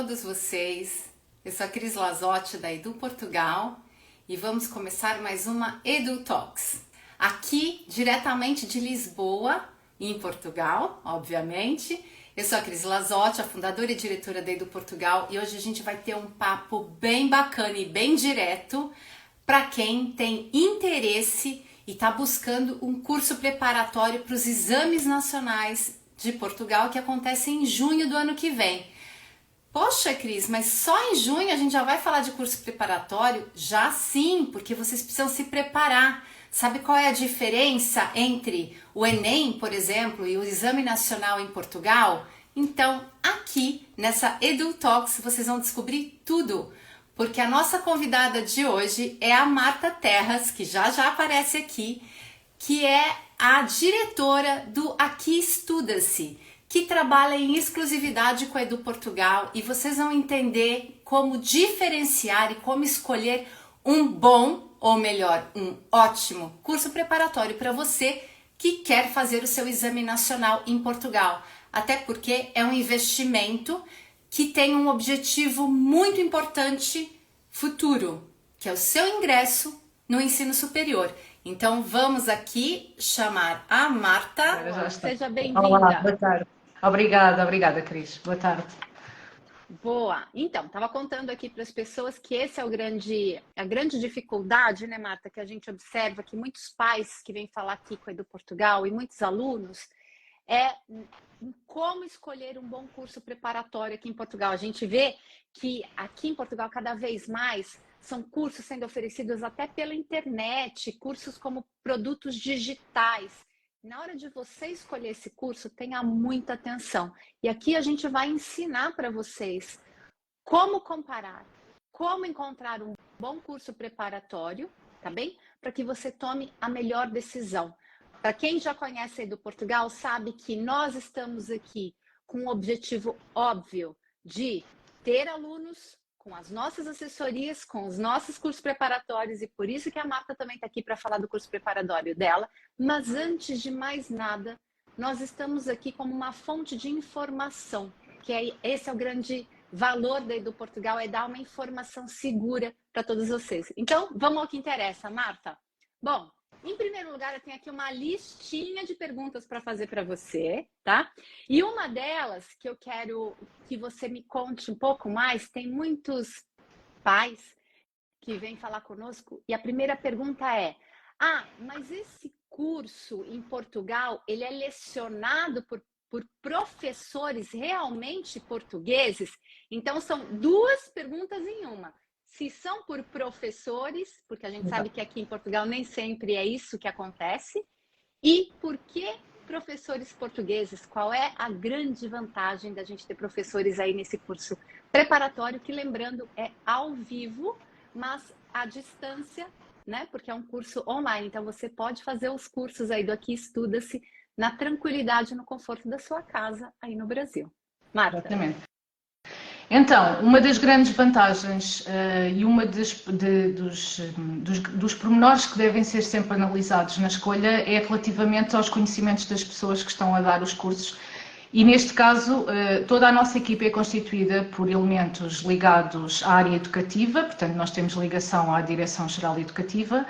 todos vocês. Eu sou a Cris Lazotti da Edu Portugal e vamos começar mais uma Edu Talks. Aqui, diretamente de Lisboa, em Portugal, obviamente. Eu sou a Cris Lazotti, a fundadora e diretora da Edu Portugal, e hoje a gente vai ter um papo bem bacana e bem direto para quem tem interesse e está buscando um curso preparatório para os exames nacionais de Portugal que acontecem em junho do ano que vem. Poxa, Cris, mas só em junho a gente já vai falar de curso preparatório? Já sim, porque vocês precisam se preparar. Sabe qual é a diferença entre o Enem, por exemplo, e o Exame Nacional em Portugal? Então, aqui nessa Edu Talks vocês vão descobrir tudo, porque a nossa convidada de hoje é a Marta Terras, que já aparece aqui, que é a diretora do Aqui Estuda-se, que trabalha em exclusividade com a Edu Portugal, e vocês vão entender como diferenciar e como escolher um bom, ou melhor, um ótimo curso preparatório para você que quer fazer o seu exame nacional em Portugal. Até porque é um investimento que tem um objetivo muito importante futuro, que é o seu ingresso no ensino superior. Então vamos aqui chamar a Marta. Seja bem-vinda. Olá, boa tarde. Obrigada, Cris. Boa tarde. Boa. Então, estava contando aqui para as pessoas que esse é a grande dificuldade, né, Marta, que a gente observa que muitos pais que vêm falar aqui com a Edu Portugal e muitos alunos é como escolher um bom curso preparatório aqui em Portugal. A gente vê que aqui em Portugal cada vez mais são cursos sendo oferecidos até pela internet, cursos como produtos digitais. Na hora de você escolher esse curso, tenha muita atenção. E aqui a gente vai ensinar para vocês como comparar, como encontrar um bom curso preparatório, tá bem? Para que você tome a melhor decisão. Para quem já conhece a Edu Portugal, sabe que nós estamos aqui com o objetivo óbvio de ter alunos com as nossas assessorias, com os nossos cursos preparatórios, e por isso que a Marta também está aqui para falar do curso preparatório dela. Mas antes de mais nada, nós estamos aqui como uma fonte de informação, esse é o grande valor da Edu Portugal, é dar uma informação segura para todos vocês. Então, vamos ao que interessa, Marta. Bom, em primeiro lugar, eu tenho aqui uma listinha de perguntas para fazer para você, tá? E uma delas que eu quero que você me conte um pouco mais, tem muitos pais que vêm falar conosco, e a primeira pergunta é: mas esse curso em Portugal, ele é lecionado por professores realmente portugueses? Então, são duas perguntas em uma. Se são por professores, porque a gente sabe que aqui em Portugal nem sempre é isso que acontece, e por que professores portugueses? Qual é a grande vantagem da gente ter professores aí nesse curso preparatório, que, lembrando, é ao vivo, mas à distância, né? Porque é um curso online, então você pode fazer os cursos aí do Aqui Estuda-se na tranquilidade, no conforto da sua casa aí no Brasil. Marta. Exatamente. Então, uma das grandes vantagens e uma dos pormenores que devem ser sempre analisados na escolha é relativamente aos conhecimentos das pessoas que estão a dar os cursos, e neste caso toda a nossa equipa é constituída por elementos ligados à área educativa, portanto nós temos ligação à Direção-Geral Educativa,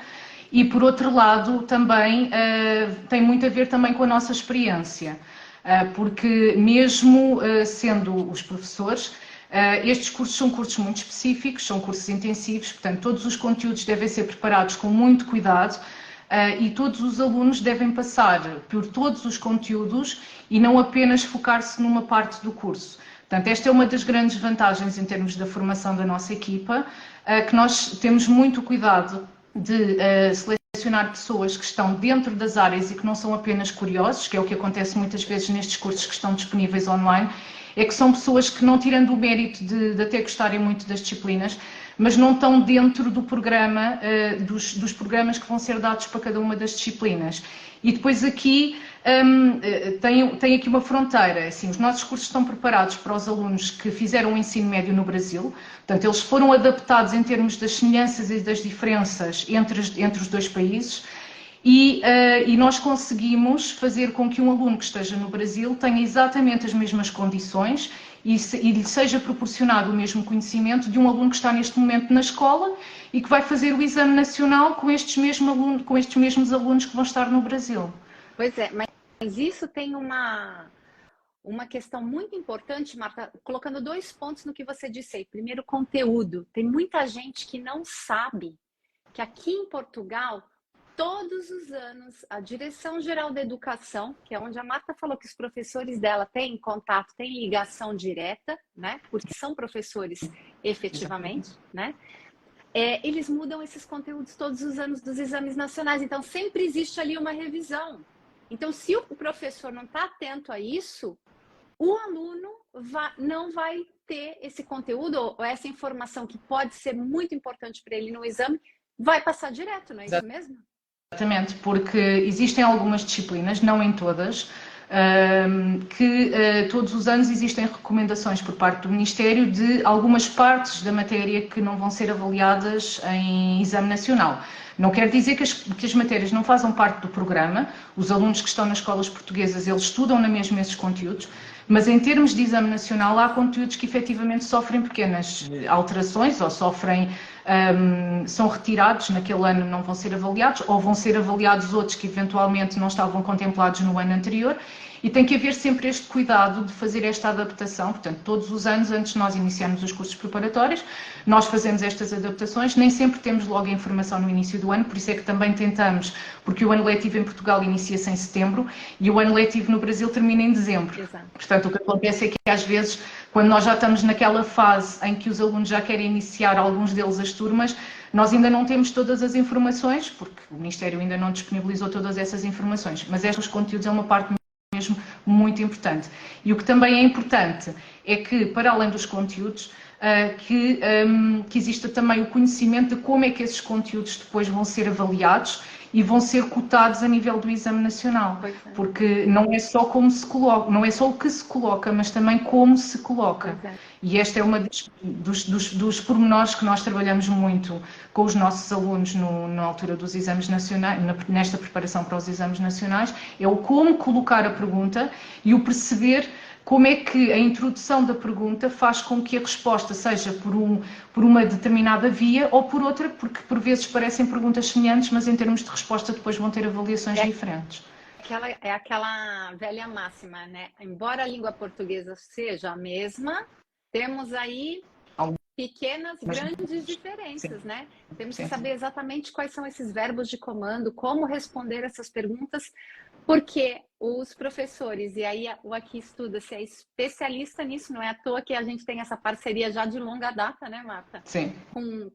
e por outro lado também tem muito a ver também com a nossa experiência, porque mesmo sendo os professores, estes cursos são cursos muito específicos, são cursos intensivos, portanto todos os conteúdos devem ser preparados com muito cuidado, e todos os alunos devem passar por todos os conteúdos e não apenas focar-se numa parte do curso. Portanto, esta é uma das grandes vantagens em termos da formação da nossa equipa, que nós temos muito cuidado de selecionar pessoas que estão dentro das áreas e que não são apenas curiosos, que é o que acontece muitas vezes nestes cursos que estão disponíveis online, é que são pessoas que, não tirando o mérito de até gostarem muito das disciplinas, mas não estão dentro do programa, dos programas que vão ser dados para cada uma das disciplinas. E depois aqui tem aqui uma fronteira, assim, os nossos cursos estão preparados para os alunos que fizeram o ensino médio no Brasil, portanto eles foram adaptados em termos das semelhanças e das diferenças entre os dois países, e nós conseguimos fazer com que um aluno que esteja no Brasil tenha exatamente as mesmas condições e lhe seja proporcionado o mesmo conhecimento de um aluno que está neste momento na escola e que vai fazer o exame nacional com estes mesmos alunos que vão estar no Brasil. Pois é, mas isso tem uma questão muito importante, Marta, colocando 2 pontos no que você disse aí. Primeiro, conteúdo. Tem muita gente que não sabe que aqui em Portugal, todos os anos, a Direção-Geral da Educação, que é onde a Marta falou que os professores dela têm contato, têm ligação direta, né? Porque são professores efetivamente, né? Eles mudam esses conteúdos todos os anos dos exames nacionais. Então, sempre existe ali uma revisão. Então, se o professor não está atento a isso, o aluno não vai ter esse conteúdo ou essa informação que pode ser muito importante para ele no exame, vai passar direto, não é isso mesmo? Exatamente, porque existem algumas disciplinas, não em todas, que todos os anos existem recomendações por parte do Ministério de algumas partes da matéria que não vão ser avaliadas em exame nacional. Não quer dizer que as matérias não façam parte do programa, os alunos que estão nas escolas portuguesas, eles estudam na mesma esses conteúdos, mas em termos de exame nacional há conteúdos que efetivamente sofrem pequenas alterações ou são retirados naquele ano, não vão ser avaliados, ou vão ser avaliados outros que eventualmente não estavam contemplados no ano anterior, e tem que haver sempre este cuidado de fazer esta adaptação. Portanto, todos os anos, antes de nós iniciarmos os cursos preparatórios, nós fazemos estas adaptações, nem sempre temos logo a informação no início do ano, por isso é que também tentamos, porque o ano letivo em Portugal inicia-se em setembro e o ano letivo no Brasil termina em dezembro. Exato. Portanto, o que acontece é que às vezes, quando nós já estamos naquela fase em que os alunos já querem iniciar, alguns deles as turmas, nós ainda não temos todas as informações, porque o Ministério ainda não disponibilizou todas essas informações, mas estes conteúdos é uma parte mesmo muito importante. E o que também é importante é que, para além dos conteúdos, que exista também o conhecimento de como é que esses conteúdos depois vão ser avaliados e vão ser cotados a nível do exame nacional, porque não é só como se coloca, não é só o que se coloca, mas também como se coloca. E este é uma dos pormenores que nós trabalhamos muito com os nossos alunos na altura dos exames nacionais, nesta preparação para os exames nacionais, é o como colocar a pergunta e o perceber como é que a introdução da pergunta faz com que a resposta seja por uma determinada via ou por outra, porque por vezes parecem perguntas semelhantes, mas em termos de resposta depois vão ter avaliações diferentes. É aquela velha máxima, né? Embora a língua portuguesa seja a mesma, temos aí pequenas, grandes diferenças, né? Temos que saber exatamente quais são esses verbos de comando, como responder essas perguntas, porque os professores, e aí o Aqui Estuda-se é especialista nisso, não é à toa que a gente tem essa parceria já de longa data, né, Marta? Sim.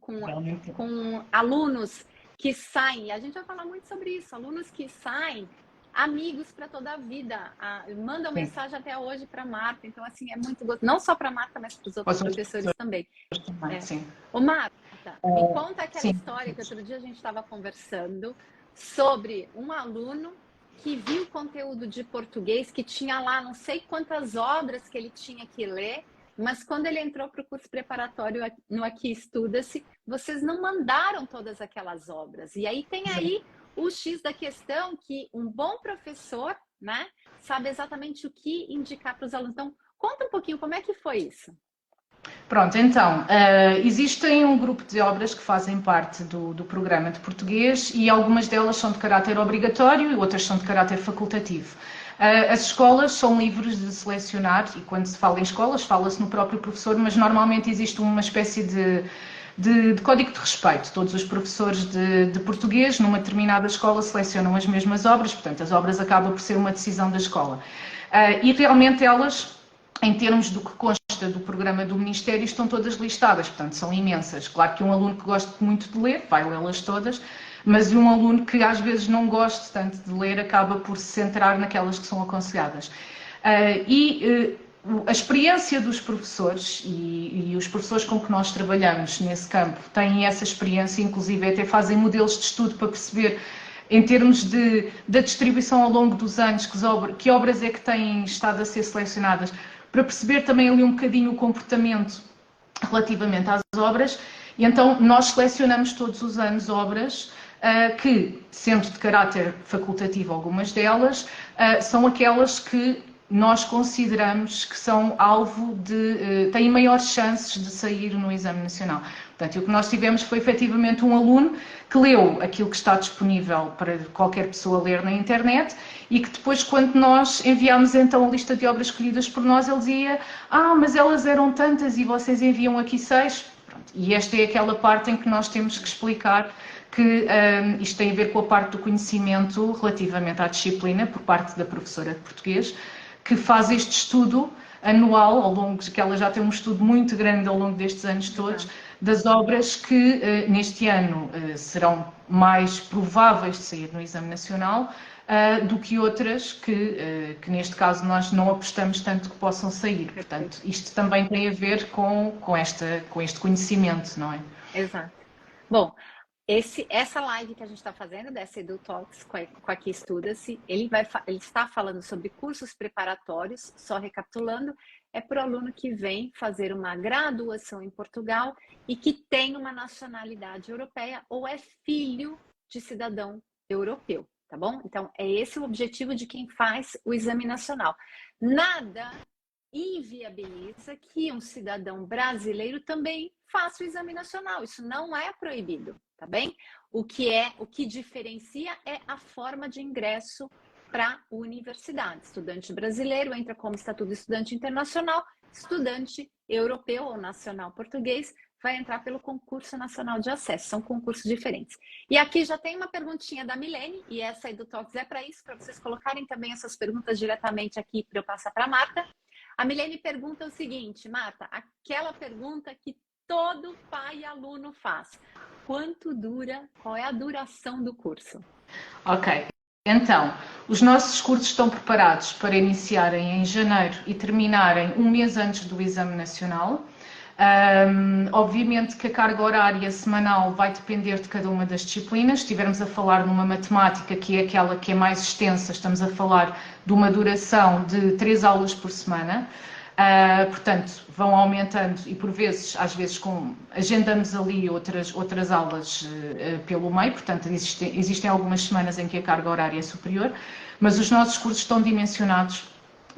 Com alunos que saem, e a gente vai falar muito sobre isso, alunos que saem amigos para toda a vida, mandam mensagem até hoje para Marta, então assim, é muito gostoso, não só para Marta, mas para os outros professores também. Sim. Ô Marta, me conta aquela história que outro dia a gente estava conversando sobre um aluno que viu conteúdo de português, que tinha lá não sei quantas obras que ele tinha que ler, mas quando ele entrou para o curso preparatório no Aqui Estuda-se, vocês não mandaram todas aquelas obras. E aí tem aí o X da questão que um bom professor, né, sabe exatamente o que indicar para os alunos. Então, conta um pouquinho como é que foi isso. Pronto, então, existem um grupo de obras que fazem parte do programa de português e algumas delas são de caráter obrigatório e outras são de caráter facultativo. As escolas são livres de selecionar, e quando se fala em escolas, fala-se no próprio professor, mas normalmente existe uma espécie de código de respeito. Todos os professores de português, numa determinada escola, selecionam as mesmas obras, portanto, as obras acabam por ser uma decisão da escola. E realmente elas, em termos do que consta do programa do Ministério, estão todas listadas, portanto, são imensas. Claro que um aluno que gosta muito de ler, vai lê-las todas, mas um aluno que às vezes não goste tanto de ler, acaba por se centrar naquelas que são aconselhadas. A experiência dos professores e os professores com que nós trabalhamos nesse campo têm essa experiência, inclusive até fazem modelos de estudo para perceber, em termos da distribuição ao longo dos anos, que obras é que têm estado a ser selecionadas, para perceber também ali um bocadinho o comportamento relativamente às obras. E então nós selecionamos todos os anos obras que, sendo de caráter facultativo algumas delas, são aquelas que nós consideramos que são alvo têm maiores chances de sair no Exame Nacional. Portanto, o que nós tivemos foi efetivamente um aluno que leu aquilo que está disponível para qualquer pessoa ler na internet e que depois, quando nós enviámos então a lista de obras escolhidas por nós, ele dizia: mas elas eram tantas e vocês enviam aqui 6. Pronto. E esta é aquela parte em que nós temos que explicar que isto tem a ver com a parte do conhecimento relativamente à disciplina por parte da professora de português, que faz este estudo anual, ao longo que ela já tem um estudo muito grande ao longo destes anos todos, das obras que neste ano serão mais prováveis de sair no Exame Nacional do que outras que neste caso nós não apostamos tanto que possam sair. Portanto, isto também tem a ver com este conhecimento, não é? Exato. Bom, essa live que a gente está fazendo, dessa EduTalks com Aqui Estuda-se, ele está falando sobre cursos preparatórios, só recapitulando, é para o aluno que vem fazer uma graduação em Portugal e que tem uma nacionalidade europeia ou é filho de cidadão europeu, tá bom? Então, é esse o objetivo de quem faz o Exame Nacional. Nada inviabiliza que um cidadão brasileiro também faça o Exame Nacional. Isso não é proibido, tá bem? O que diferencia é a forma de ingresso para a universidade. Estudante brasileiro entra como estatuto de estudante internacional, estudante europeu ou nacional português vai entrar pelo concurso nacional de acesso. São concursos diferentes. E aqui já tem uma perguntinha da Milene, e essa EduTalks é para isso, para vocês colocarem também essas perguntas diretamente aqui para eu passar para a Marta. A Milene pergunta o seguinte: Marta, aquela pergunta que todo pai e aluno faz. Quanto dura? Qual é a duração do curso? Ok. Então, os nossos cursos estão preparados para iniciarem em janeiro e terminarem um mês antes do Exame Nacional. Obviamente que a carga horária semanal vai depender de cada uma das disciplinas. Se estivermos a falar numa matemática, que é aquela que é mais extensa, estamos a falar de uma duração de 3 aulas por semana. Portanto, vão aumentando e por vezes, às vezes, agendamos ali outras aulas pelo meio, portanto, existem algumas semanas em que a carga horária é superior, mas os nossos cursos estão dimensionados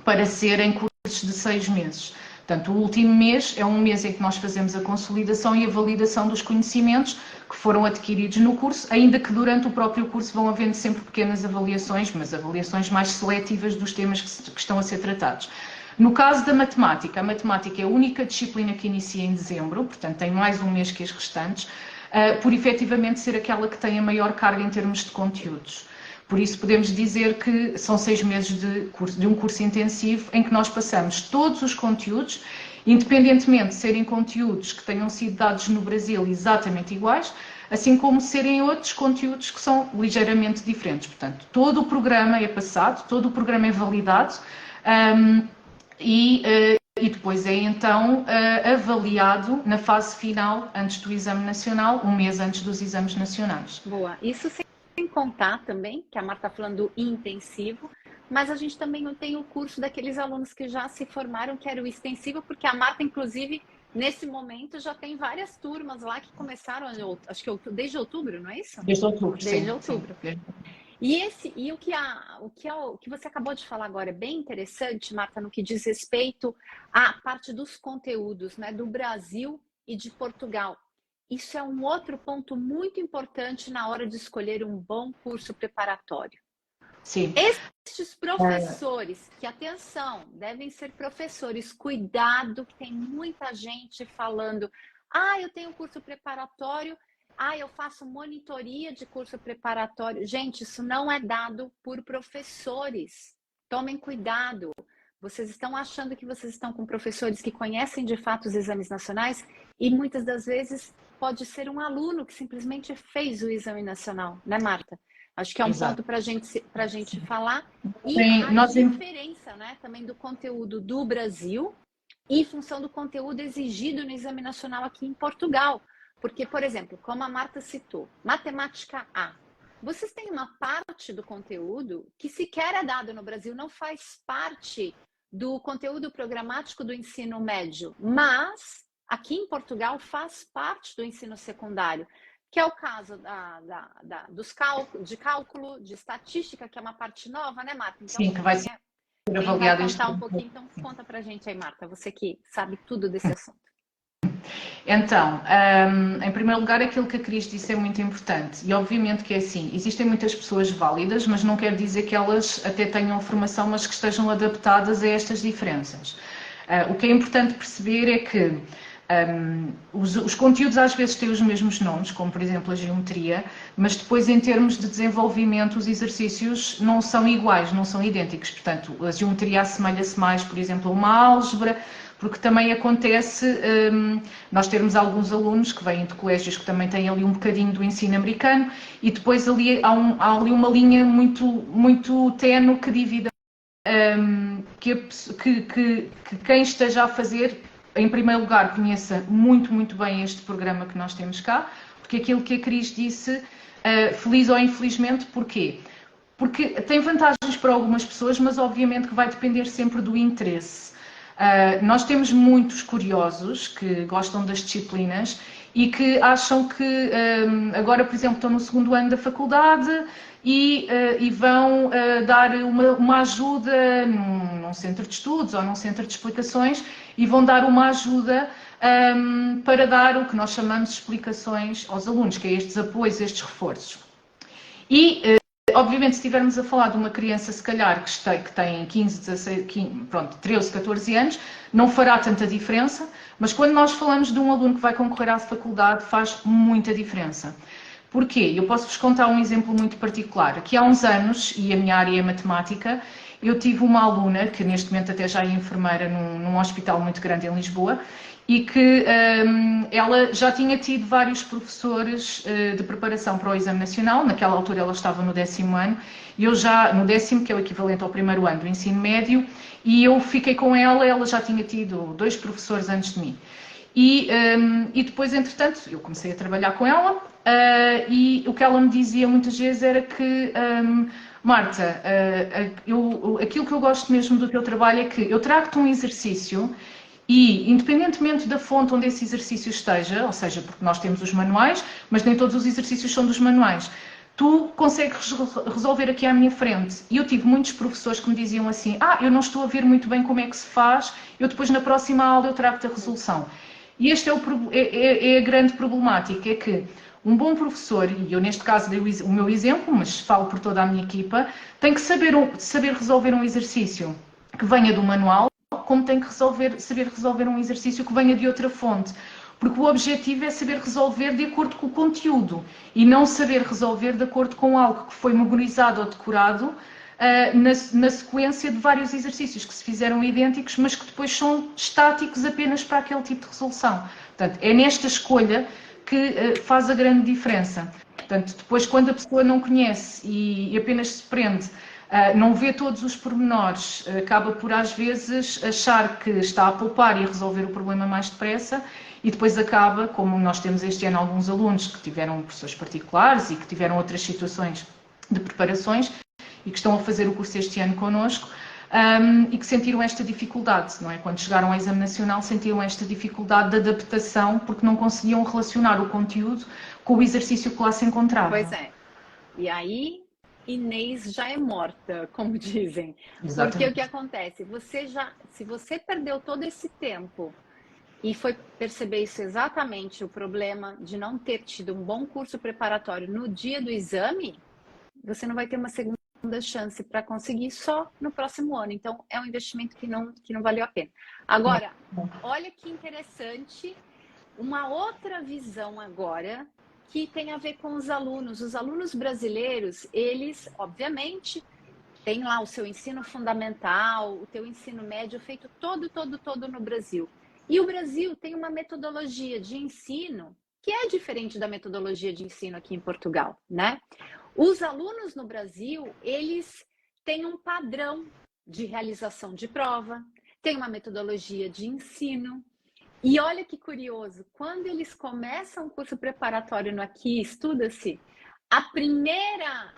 para serem cursos de 6 meses. Portanto, o último mês é um mês em que nós fazemos a consolidação e a validação dos conhecimentos que foram adquiridos no curso, ainda que durante o próprio curso vão havendo sempre pequenas avaliações, mas avaliações mais seletivas dos temas que estão a ser tratados. No caso da matemática, a matemática é a única disciplina que inicia em dezembro, portanto tem mais um mês que as restantes, por efetivamente ser aquela que tem a maior carga em termos de conteúdos. Por isso podemos dizer que são 6 meses de um curso intensivo em que nós passamos todos os conteúdos, independentemente de serem conteúdos que tenham sido dados no Brasil exatamente iguais, assim como serem outros conteúdos que são ligeiramente diferentes. Portanto, todo o programa é passado, todo o programa é validado e depois é então avaliado na fase final, antes do Exame Nacional, um mês antes dos exames nacionais. Boa, isso sem contar também, que a Marta está falando do intensivo, mas a gente também tem o curso daqueles alunos que já se formaram, que era o extensivo, porque a Marta, inclusive, nesse momento já tem várias turmas lá que começaram, acho que desde outubro, não é isso? Desde outubro, desde sim. Outubro. Sim. E o que você acabou de falar agora é bem interessante, Marta, no que diz respeito à parte dos conteúdos, né, do Brasil e de Portugal. Isso é um outro ponto muito importante na hora de escolher um bom curso preparatório. Sim. Estes professores, que atenção, devem ser professores, cuidado, que tem muita gente falando: eu tenho curso preparatório, eu faço monitoria de curso preparatório. Gente, isso não é dado por professores. Tomem cuidado. Vocês estão achando que vocês estão com professores que conhecem de fato os exames nacionais e muitas das vezes pode ser um aluno que simplesmente fez o exame nacional, né, Marta? Acho que é um ponto para a gente falar. E a diferença, né, também do conteúdo do Brasil em função do conteúdo exigido no exame nacional aqui em Portugal. Porque, por exemplo, como a Marta citou, matemática A. Vocês têm uma parte do conteúdo que sequer é dado no Brasil, não faz parte do conteúdo programático do ensino médio, mas aqui em Portugal faz parte do ensino secundário, que é o caso de cálculo, de estatística, que é uma parte nova, né, Marta? Então, sim, que vai ser ser Quem vai avaliado este contar um tempo. pouquinho, então conta pra gente aí, Marta, você que sabe tudo desse assunto. Então, em primeiro lugar, aquilo que a Cris disse é muito importante e obviamente que é assim, existem muitas pessoas válidas, mas não quer dizer que elas até tenham formação, mas que estejam adaptadas a estas diferenças. O que é importante perceber é que os conteúdos às vezes têm os mesmos nomes, como por exemplo a geometria, mas depois em termos de desenvolvimento os exercícios não são iguais, não são idênticos. Portanto, a geometria assemelha-se mais, por exemplo, a uma álgebra, porque também acontece nós termos alguns alunos que vêm de colégios que também têm ali um bocadinho do ensino americano e depois ali há ali uma linha muito ténue que divide que quem esteja a fazer, em primeiro lugar, conheça muito bem este programa que nós temos cá, porque aquilo que a Cris disse, feliz ou infelizmente, porquê? Porque tem vantagens para algumas pessoas, mas obviamente que vai depender sempre do interesse. Nós temos muitos curiosos que gostam das disciplinas e que acham que agora, por exemplo, estão no segundo ano da faculdade e vão dar uma ajuda num centro de estudos ou num centro de explicações e vão dar uma ajuda para dar o que nós chamamos de explicações aos alunos, que é estes apoios, estes reforços. E obviamente, se estivermos a falar de uma criança, se calhar, que tem 15, 16, 15, pronto, 13, 14 anos, não fará tanta diferença, mas quando nós falamos de um aluno que vai concorrer à faculdade, faz muita diferença. Porquê? Eu posso-vos contar um exemplo muito particular. Aqui há uns anos, e a minha área é matemática, eu tive uma aluna, que neste momento até já é enfermeira num hospital muito grande em Lisboa, e que ela já tinha tido vários professores de preparação para o Exame Nacional, naquela altura ela estava no 10º ano, e eu já, no 10º, que é o equivalente ao primeiro ano do ensino médio, e eu fiquei com ela já tinha tido 2 professores antes de mim. E depois, entretanto, eu comecei a trabalhar com ela e o que ela me dizia muitas vezes era que Marta, aquilo que eu gosto mesmo do teu trabalho é que eu trago-te um exercício e, independentemente da fonte onde esse exercício esteja, ou seja, porque nós temos os manuais, mas nem todos os exercícios são dos manuais, tu consegues resolver aqui à minha frente. E eu tive muitos professores que me diziam assim, eu não estou a ver muito bem como é que se faz, eu depois na próxima aula eu trago-te a resolução. E este é a grande problemática, é que um bom professor, e eu neste caso dei o meu exemplo, mas falo por toda a minha equipa, tem que saber resolver um exercício que venha do manual, como tem que saber resolver um exercício que venha de outra fonte. Porque o objetivo é saber resolver de acordo com o conteúdo e não saber resolver de acordo com algo que foi memorizado ou decorado na sequência de vários exercícios que se fizeram idênticos, mas que depois são estáticos apenas para aquele tipo de resolução. Portanto, é nesta escolha que faz a grande diferença. Portanto, depois quando a pessoa não conhece e apenas se prende, não vê todos os pormenores, acaba por às vezes achar que está a poupar e a resolver o problema mais depressa e depois acaba, como nós temos este ano alguns alunos que tiveram professores particulares e que tiveram outras situações de preparações e que estão a fazer o curso este ano connosco e que sentiram esta dificuldade, não é? Quando chegaram ao Exame Nacional sentiram esta dificuldade de adaptação porque não conseguiam relacionar o conteúdo com o exercício que lá se encontrava. Pois é. E aí, Inês já é morta, como dizem. Exatamente. Porque o que acontece? Se você perdeu todo esse tempo e foi perceber isso exatamente, o problema de não ter tido um bom curso preparatório no dia do exame, você não vai ter uma segunda chance para conseguir só no próximo ano. Então, é um investimento que não valeu a pena. Agora, olha que interessante, uma outra visão agora que tem a ver com os alunos. Os alunos brasileiros, eles, obviamente, têm lá o seu ensino fundamental, o teu ensino médio feito todo no Brasil. E o Brasil tem uma metodologia de ensino que é diferente da metodologia de ensino aqui em Portugal, né? Os alunos no Brasil, eles têm um padrão de realização de prova, tem uma metodologia de ensino. E olha que curioso, quando eles começam o curso preparatório no Aqui Estuda-se, a primeira,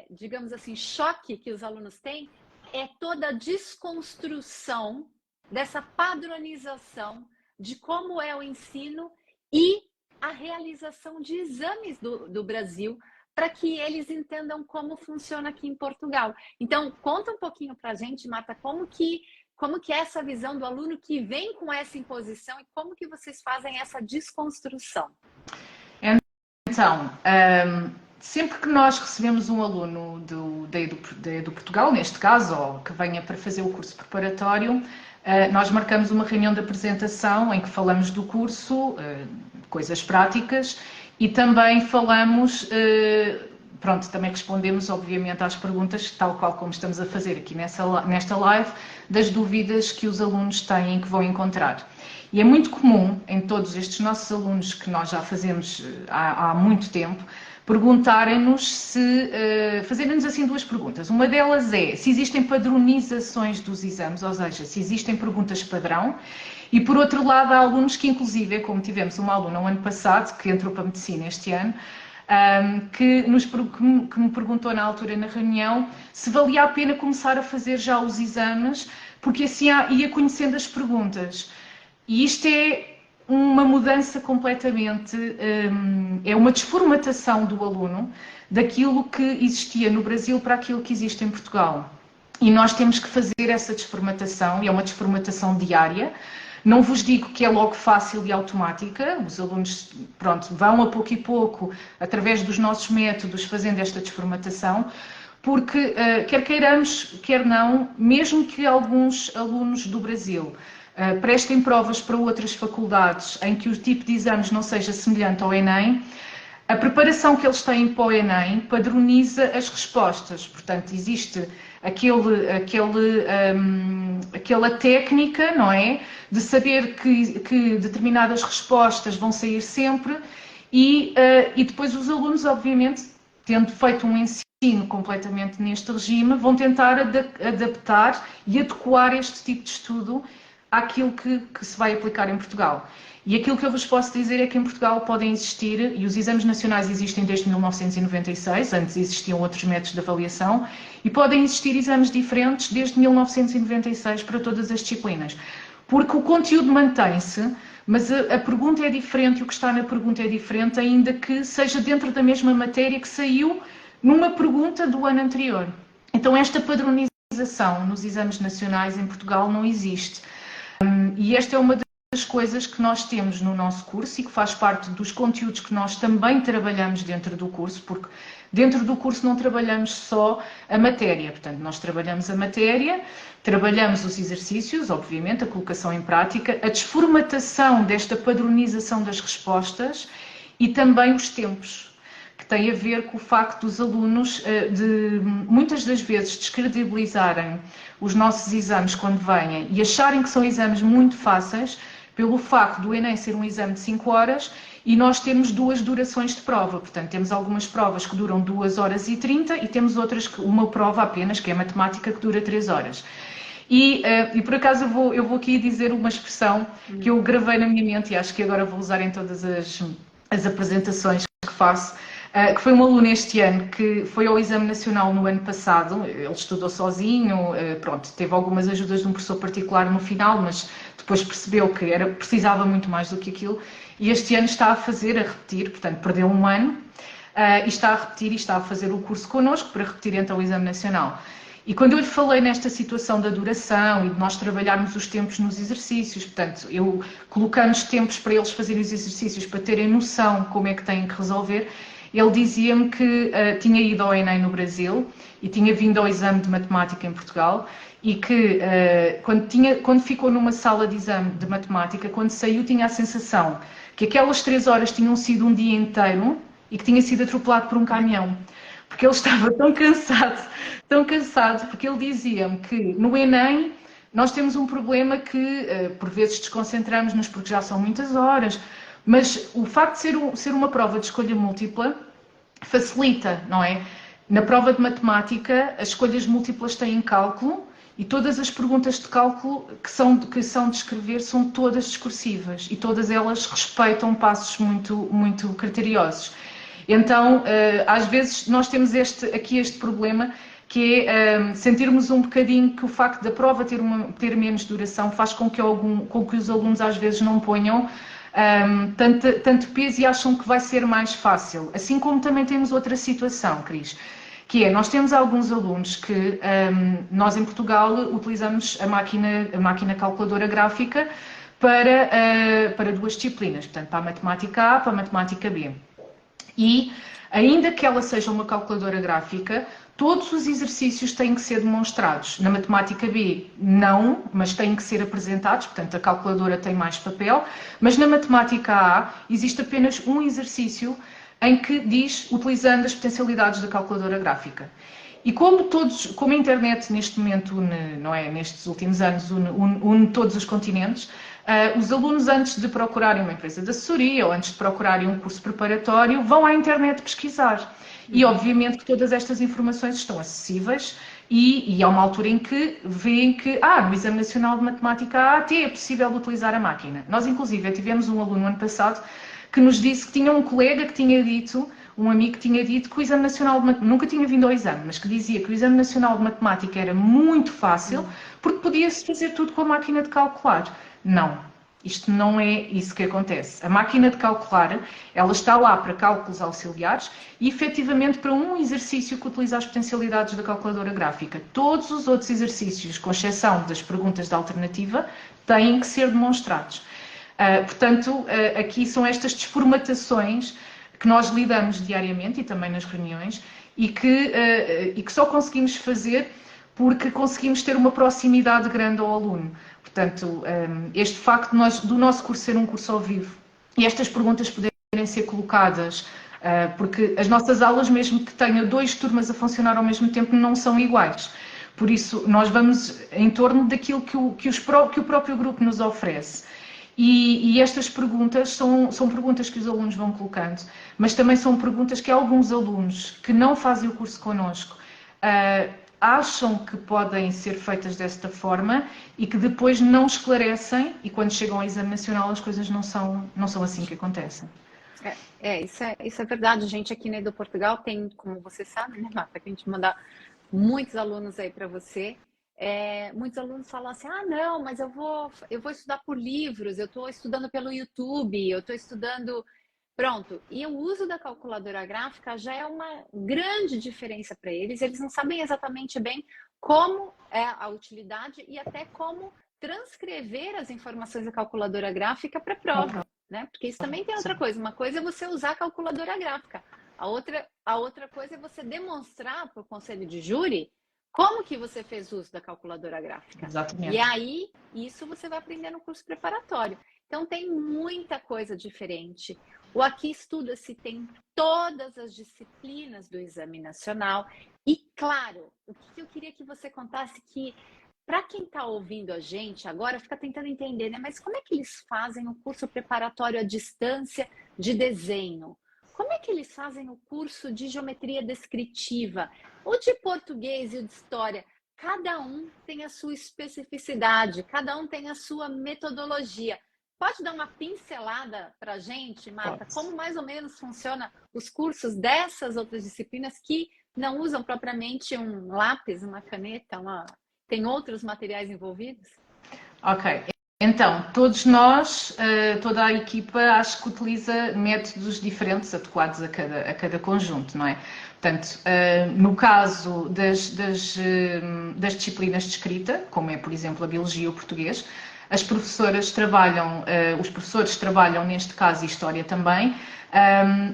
digamos assim, choque que os alunos têm é toda a desconstrução dessa padronização de como é o ensino e a realização de exames do Brasil para que eles entendam como funciona aqui em Portugal. Então, conta um pouquinho para a gente, Marta, como que é essa visão do aluno que vem com essa imposição e como que vocês fazem essa desconstrução? Então, sempre que nós recebemos um aluno da Edu Portugal, neste caso, ou que venha para fazer o curso preparatório, nós marcamos uma reunião de apresentação em que falamos do curso, coisas práticas, e também falamos, também respondemos obviamente às perguntas, tal qual como estamos a fazer aqui nesta live, das dúvidas que os alunos têm e que vão encontrar. E é muito comum em todos estes nossos alunos que nós já fazemos há muito tempo, perguntarem-nos fazerem-nos assim duas perguntas. Uma delas é se existem padronizações dos exames, ou seja, se existem perguntas padrão, e por outro lado há alunos que inclusive, como tivemos uma aluna no ano passado, que entrou para a medicina este ano, que me perguntou na altura na reunião se valia a pena começar a fazer já os exames, porque assim ia conhecendo as perguntas. E isto é uma mudança completamente, é uma desformatação do aluno daquilo que existia no Brasil para aquilo que existe em Portugal. E nós temos que fazer essa desformatação, e é uma desformatação diária. Não vos digo que é logo fácil e automática, os alunos, vão a pouco e pouco, através dos nossos métodos, fazendo esta desformatação, porque, quer queiramos, quer não, mesmo que alguns alunos do Brasil prestem provas para outras faculdades em que o tipo de exames não seja semelhante ao Enem, a preparação que eles têm para o Enem padroniza as respostas. Portanto, existe aquela técnica, não é? De saber que determinadas respostas vão sair sempre e depois os alunos, obviamente, tendo feito um ensino completamente neste regime, vão tentar adaptar e adequar este tipo de estudo àquilo que se vai aplicar em Portugal. E aquilo que eu vos posso dizer é que em Portugal podem existir, e os exames nacionais existem desde 1996, antes existiam outros métodos de avaliação, e podem existir exames diferentes desde 1996 para todas as disciplinas. Porque o conteúdo mantém-se, mas a pergunta é diferente, o que está na pergunta é diferente, ainda que seja dentro da mesma matéria que saiu numa pergunta do ano anterior. Então esta padronização nos exames nacionais em Portugal não existe. E esta é uma das coisas que nós temos no nosso curso e que faz parte dos conteúdos que nós também trabalhamos dentro do curso, porque dentro do curso não trabalhamos só a matéria, portanto nós trabalhamos a matéria, trabalhamos os exercícios, obviamente, a colocação em prática, a desformatação desta padronização das respostas e também os tempos, que tem a ver com o facto dos alunos muitas das vezes descredibilizarem os nossos exames quando vêm e acharem que são exames muito fáceis pelo facto do Enem ser um exame de 5 horas e nós temos 2 durações de prova. Portanto, temos algumas provas que duram 2 horas e 30 e temos outras, uma prova apenas, que é a matemática, que dura 3 horas. E por acaso eu vou aqui dizer uma expressão que eu gravei na minha mente e acho que agora vou usar em todas as apresentações que faço, que foi um aluno este ano que foi ao exame nacional no ano passado. Ele estudou sozinho, teve algumas ajudas de um professor particular no final, mas depois percebeu que precisava muito mais do que aquilo, e este ano está a repetir, portanto perdeu um ano, e está a repetir e está a fazer o curso connosco para repetir então o exame nacional. E quando eu lhe falei nesta situação da duração e de nós trabalharmos os tempos nos exercícios, portanto, eu colocamos tempos para eles fazerem os exercícios para terem noção de como é que têm que resolver, ele dizia-me que tinha ido ao Enem no Brasil e tinha vindo ao exame de matemática em Portugal e que quando ficou numa sala de exame de matemática, quando saiu tinha a sensação que aquelas 3 horas tinham sido um dia inteiro e que tinha sido atropelado por um caminhão. Porque ele estava tão cansado, porque ele dizia-me que no Enem nós temos um problema que por vezes desconcentramos-nos porque já são muitas horas, mas o facto de ser uma prova de escolha múltipla facilita, não é? Na prova de matemática, as escolhas múltiplas têm cálculo e todas as perguntas de cálculo que são de escrever são todas discursivas e todas elas respeitam passos muito criteriosos. Então, às vezes, nós temos aqui este problema, que é sentirmos um bocadinho que o facto da prova ter menos duração faz com que os alunos às vezes não ponham tanto peso e acham que vai ser mais fácil. Assim como também temos outra situação, Cris, que é, nós temos alguns alunos que nós em Portugal utilizamos a máquina calculadora gráfica para duas disciplinas, portanto para a matemática A, para a matemática B. E, ainda que ela seja uma calculadora gráfica, todos os exercícios têm que ser demonstrados. Na matemática B, não, mas têm que ser apresentados, portanto a calculadora tem mais papel, mas na matemática A existe apenas um exercício em que diz, utilizando as potencialidades da calculadora gráfica. E como a internet neste momento, não é, nestes últimos anos, une todos os continentes, os alunos, antes de procurarem uma empresa de assessoria ou antes de procurarem um curso preparatório, vão à internet pesquisar. E obviamente que todas estas informações estão acessíveis e há uma altura em que veem que no Exame Nacional de Matemática A até é possível utilizar a máquina. Nós, inclusive, tivemos um aluno ano passado que nos disse que tinha um colega que tinha dito, um amigo que tinha dito que o Exame Nacional de Matemática, nunca tinha vindo ao exame, mas que dizia que o Exame Nacional de Matemática era muito fácil porque podia-se fazer tudo com a máquina de calcular. Não, isto não é isso que acontece. A máquina de calcular, ela está lá para cálculos auxiliares e efetivamente para um exercício que utiliza as potencialidades da calculadora gráfica. Todos os outros exercícios, com exceção das perguntas de alternativa, têm que ser demonstrados. Portanto, aqui são estas desformatações que nós lidamos diariamente e também nas reuniões e que só conseguimos fazer porque conseguimos ter uma proximidade grande ao aluno. Portanto, este facto do nosso curso ser um curso ao vivo e estas perguntas poderem ser colocadas, porque as nossas aulas, mesmo que tenham 2 turmas a funcionar ao mesmo tempo, não são iguais. Por isso, nós vamos em torno daquilo que o próprio grupo nos oferece. E estas perguntas são perguntas que os alunos vão colocando, mas também são perguntas que alguns alunos que não fazem o curso connosco acham que podem ser feitas desta forma e que depois não esclarecem e quando chegam ao Exame Nacional as coisas não são assim que acontecem. Isso é verdade. A gente aqui na Edu Portugal tem, como você sabe, né, Marta, que a gente manda muitos alunos aí para você. Muitos alunos falam assim, não, mas eu vou estudar por livros, eu estou estudando pelo YouTube, eu estou estudando... Pronto, e o uso da calculadora gráfica já é uma grande diferença para eles. Eles não sabem exatamente bem como é a utilidade e até como transcrever as informações da calculadora gráfica para a prova, né? Porque isso também tem outra coisa. Uma coisa é você usar a calculadora gráfica. A outra coisa é você demonstrar para o conselho de júri como que você fez uso da calculadora gráfica. Exatamente. E aí, isso você vai aprender no curso preparatório. Então, tem muita coisa diferente. O Aqui Estuda-se tem todas as disciplinas do Exame Nacional. E, claro, o que eu queria que você contasse que, para quem está ouvindo a gente agora, fica tentando entender, né? Mas como é que eles fazem o curso preparatório à distância de desenho? Como é que eles fazem o curso de geometria descritiva? O de português e o de história? Cada um tem a sua especificidade, cada um tem a sua metodologia. Pode dar uma pincelada para a gente, Marta, como mais ou menos funciona os cursos dessas outras disciplinas que não usam propriamente um lápis, uma caneta, tem outros materiais envolvidos? Ok. Então, todos nós, toda a equipa, acho que utiliza métodos diferentes adequados a cada conjunto, não é? Portanto, no caso das disciplinas de escrita, como é, por exemplo, a Biologia ou o Português, os professores trabalham neste caso, e História também,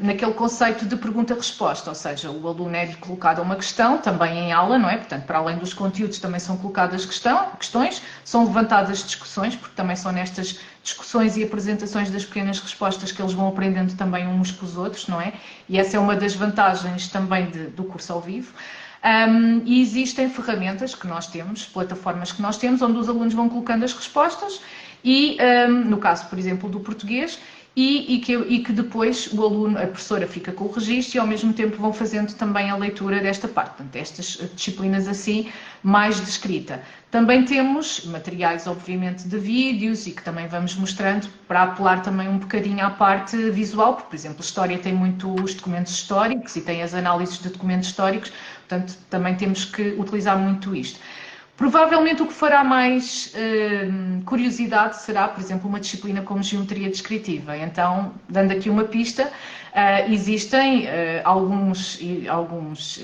naquele conceito de pergunta-resposta, ou seja, o aluno é-lhe colocado uma questão, também em aula, não é? Portanto, para além dos conteúdos também são colocadas questões, são levantadas discussões, porque também são nestas discussões e apresentações das pequenas respostas que eles vão aprendendo também uns com os outros, não é? E essa é uma das vantagens também do curso ao vivo. E existem ferramentas que nós temos, plataformas que nós temos, onde os alunos vão colocando as respostas e, no caso, por exemplo, do português, e que depois o aluno, a professora fica com o registro e ao mesmo tempo vão fazendo também a leitura desta parte, portanto, estas disciplinas assim, mais de escrita. Também temos materiais, obviamente, de vídeos e que também vamos mostrando para apelar também um bocadinho à parte visual, porque, por exemplo, a História tem muito os documentos históricos e tem as análises de documentos históricos, portanto, também temos que utilizar muito isto. Provavelmente o que fará mais curiosidade será, por exemplo, uma disciplina como Geometria Descritiva. Então, dando aqui uma pista, existem alguns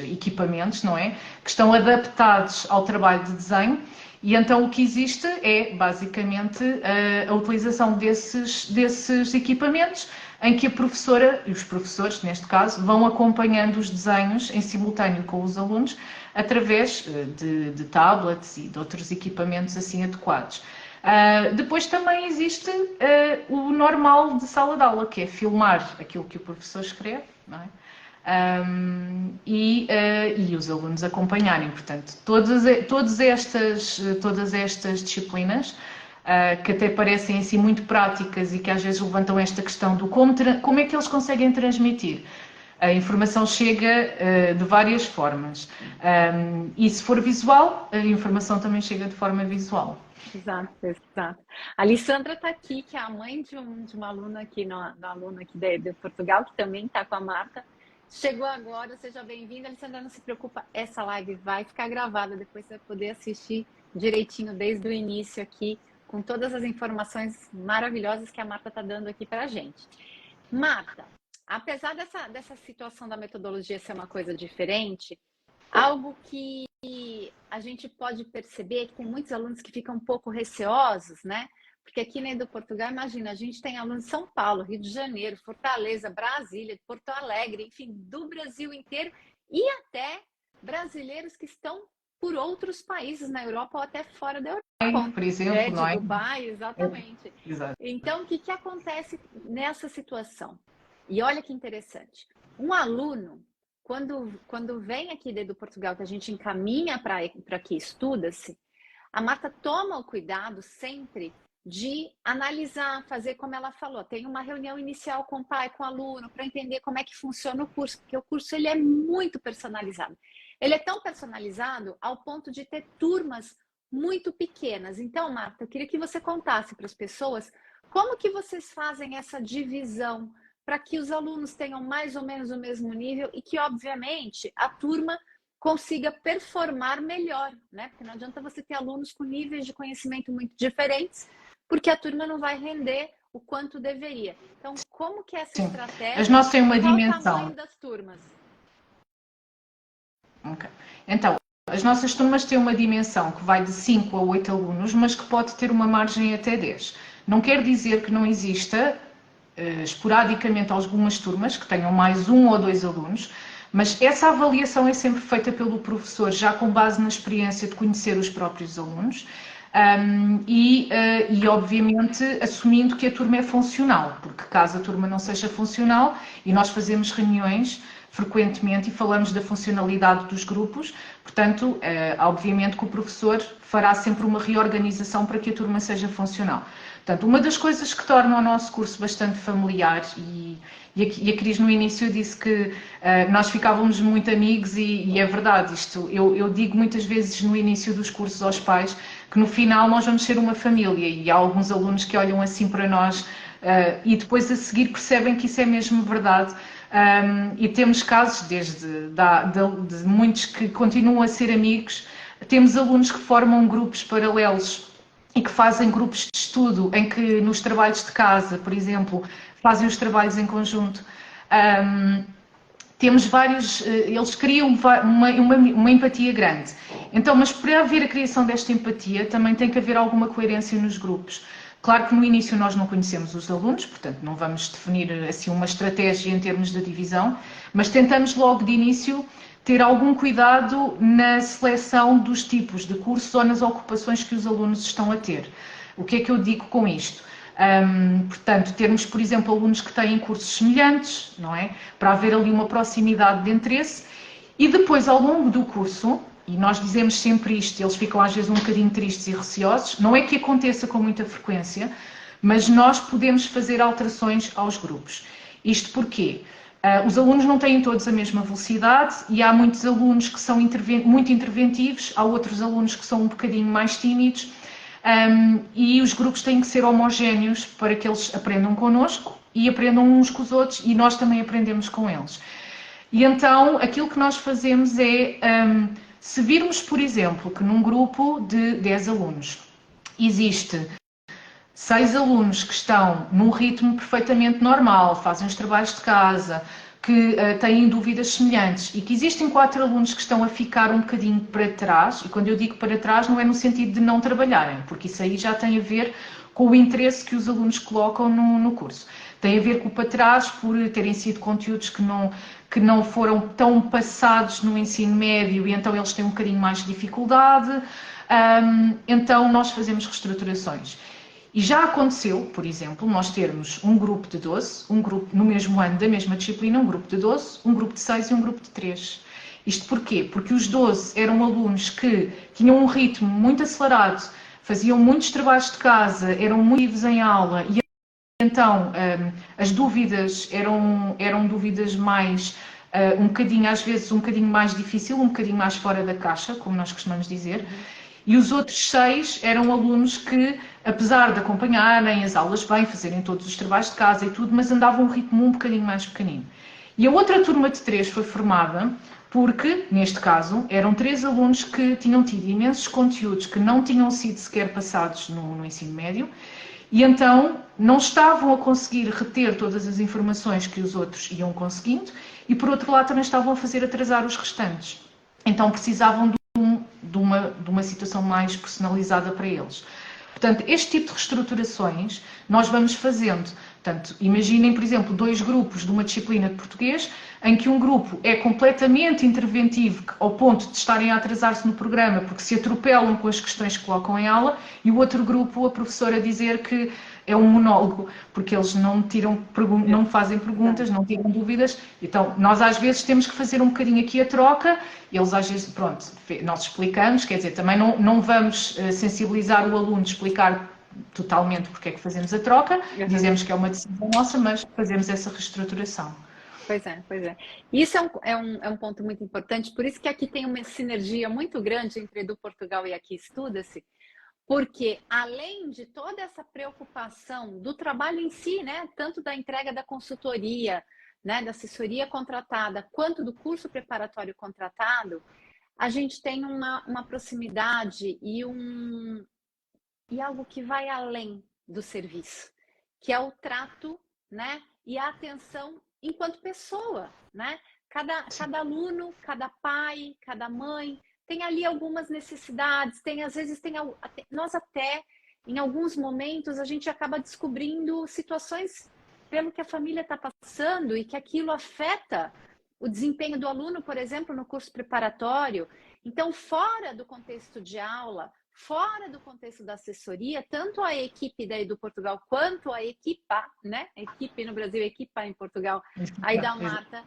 equipamentos, não é, que estão adaptados ao trabalho de desenho, e então o que existe é, basicamente, a utilização desses equipamentos, em que a professora, e os professores, neste caso, vão acompanhando os desenhos em simultâneo com os alunos, através de tablets e de outros equipamentos assim adequados. Depois também existe o normal de sala de aula, que é filmar aquilo que o professor escreve, não é? E os alunos acompanharem. Portanto, todas estas disciplinas, que até parecem assim muito práticas e que às vezes levantam esta questão do como é que eles conseguem transmitir. A informação chega de várias formas. E se for visual, a informação também chega de forma visual. Exato, exato. A Alessandra está aqui, que é a mãe de uma aluna aqui, da aluna aqui de Portugal, que também está com a Marta. Chegou agora, seja bem-vinda. Alessandra, não se preocupa, essa live vai ficar gravada, depois você vai poder assistir direitinho desde o início aqui, com todas as informações maravilhosas que a Marta está dando aqui para a gente. Marta, apesar dessa situação da metodologia ser uma coisa diferente, algo que a gente pode perceber é que tem muitos alunos que ficam um pouco receosos, né? Porque aqui na Edu Portugal, imagina, a gente tem alunos de São Paulo, Rio de Janeiro, Fortaleza, Brasília, Porto Alegre, enfim, do Brasil inteiro, e até brasileiros que estão por outros países na Europa ou até fora da Europa. Por exemplo, de não é? Dubai, exatamente. Exato. Então, o que acontece nessa situação? E olha que interessante. Um aluno, quando vem aqui do Portugal, que a gente encaminha para que estuda-se, a Marta toma o cuidado sempre de analisar, fazer como ela falou. Tem uma reunião inicial com o pai, com o aluno, para entender como é que funciona o curso, porque o curso ele é muito personalizado. Ele é tão personalizado ao ponto de ter turmas muito pequenas. Então, Marta, eu queria que você contasse para as pessoas como que vocês fazem essa divisão para que os alunos tenham mais ou menos o mesmo nível e que, obviamente, a turma consiga performar melhor, né? Porque não adianta você ter alunos com níveis de conhecimento muito diferentes, porque a turma não vai render o quanto deveria. Então, como que é essa estratégia? As nossas têm uma qual dimensão. o tamanho das turmas? Okay. Então, as nossas turmas têm uma dimensão que vai de 5 a 8 alunos, mas que pode ter uma margem até 10. Não quer dizer que não exista esporadicamente algumas turmas que tenham mais 1 ou 2 alunos, mas essa avaliação é sempre feita pelo professor, já com base na experiência de conhecer os próprios alunos e obviamente, assumindo que a turma é funcional, porque caso a turma não seja funcional, e nós fazemos reuniões frequentemente e falamos da funcionalidade dos grupos, portanto, obviamente que o professor fará sempre uma reorganização para que a turma seja funcional. Portanto, uma das coisas que torna o nosso curso bastante familiar, e a Cris no início disse que nós ficávamos muito amigos, e é verdade isto, eu digo muitas vezes no início dos cursos aos pais que no final nós vamos ser uma família, e há alguns alunos que olham assim para nós e depois a seguir percebem que isso é mesmo verdade. E temos casos de muitos que continuam a ser amigos, temos alunos que formam grupos paralelos e que fazem grupos de estudo em que nos trabalhos de casa, por exemplo, fazem os trabalhos em conjunto. Temos vários, eles criam uma empatia grande. Então, mas para haver a criação desta empatia também tem que haver alguma coerência nos grupos. Claro que no início nós não conhecemos os alunos, portanto não vamos definir assim uma estratégia em termos de divisão, mas tentamos logo de início ter algum cuidado na seleção dos tipos de cursos ou nas ocupações que os alunos estão a ter. O que é que eu digo com isto? Portanto, termos, por exemplo, alunos que têm cursos semelhantes, não é? Para haver ali uma proximidade de interesse, e depois ao longo do curso, e nós dizemos sempre isto, eles ficam às vezes um bocadinho tristes e receosos, não é que aconteça com muita frequência, mas nós podemos fazer alterações aos grupos. Isto porquê? Os alunos não têm todos a mesma velocidade e há muitos alunos que são muito interventivos, há outros alunos que são um bocadinho mais tímidos, e os grupos têm que ser homogéneos para que eles aprendam connosco e aprendam uns com os outros, e nós também aprendemos com eles. E então aquilo que nós fazemos é Se virmos, por exemplo, que num grupo de 10 alunos existe 6 alunos que estão num ritmo perfeitamente normal, fazem os trabalhos de casa, que têm dúvidas semelhantes, e que existem 4 alunos que estão a ficar um bocadinho para trás, e quando eu digo para trás não é no sentido de não trabalharem, porque isso aí já tem a ver com o interesse que os alunos colocam no curso. Tem a ver com o para trás por terem sido conteúdos que não foram tão passados no ensino médio e então eles têm um bocadinho mais de dificuldade, então nós fazemos reestruturações. E já aconteceu, por exemplo, nós termos um grupo de 12, um grupo no mesmo ano da mesma disciplina, um grupo de 12, um grupo de 6 e um grupo de 3. Isto porquê? Porque os 12 eram alunos que tinham um ritmo muito acelerado, faziam muitos trabalhos de casa, eram muito ativos em aula e então as dúvidas eram dúvidas mais, um bocadinho, às vezes um bocadinho mais difícil, um bocadinho mais fora da caixa, como nós costumamos dizer. E os outros 6 eram alunos que, apesar de acompanharem as aulas bem, fazerem todos os trabalhos de casa e tudo, mas andavam a um ritmo um bocadinho mais pequenino. E a outra turma de 3 foi formada porque, neste caso, eram 3 alunos que tinham tido imensos conteúdos que não tinham sido sequer passados no ensino médio e então não estavam a conseguir reter todas as informações que os outros iam conseguindo e, por outro lado, também estavam a fazer atrasar os restantes. Então precisavam de uma situação mais personalizada para eles. Portanto, este tipo de reestruturações nós vamos fazendo. Portanto, imaginem, por exemplo, 2 grupos de uma disciplina de português, em que um grupo é completamente interventivo ao ponto de estarem a atrasar-se no programa porque se atropelam com as questões que colocam em aula, e o outro grupo, a professora dizer que é um monólogo, porque eles não fazem perguntas, não tiram dúvidas. Então, nós às vezes temos que fazer um bocadinho aqui a troca, eles às vezes, pronto, nós explicamos, quer dizer, também não vamos sensibilizar o aluno de explicar totalmente porque é que fazemos a troca, dizemos que é uma decisão nossa, mas fazemos essa reestruturação. Pois é. Isso é um ponto muito importante, por isso que aqui tem uma sinergia muito grande entre Edu Portugal e Aqui Estuda-se, porque além de toda essa preocupação do trabalho em si, né, tanto da entrega da consultoria, né, da assessoria contratada, quanto do curso preparatório contratado, a gente tem uma proximidade e algo que vai além do serviço, que é o trato, né, e a atenção enquanto pessoa, né? Cada aluno, cada pai, cada mãe tem ali algumas necessidades, nós até, em alguns momentos, a gente acaba descobrindo situações pelo que a família está passando e que aquilo afeta o desempenho do aluno, por exemplo, no curso preparatório. Então, fora do contexto de aula, fora do contexto da assessoria, tanto a equipe da Edu Portugal quanto a Equipa, né? Equipe no Brasil, Equipa em Portugal, aí da Marta,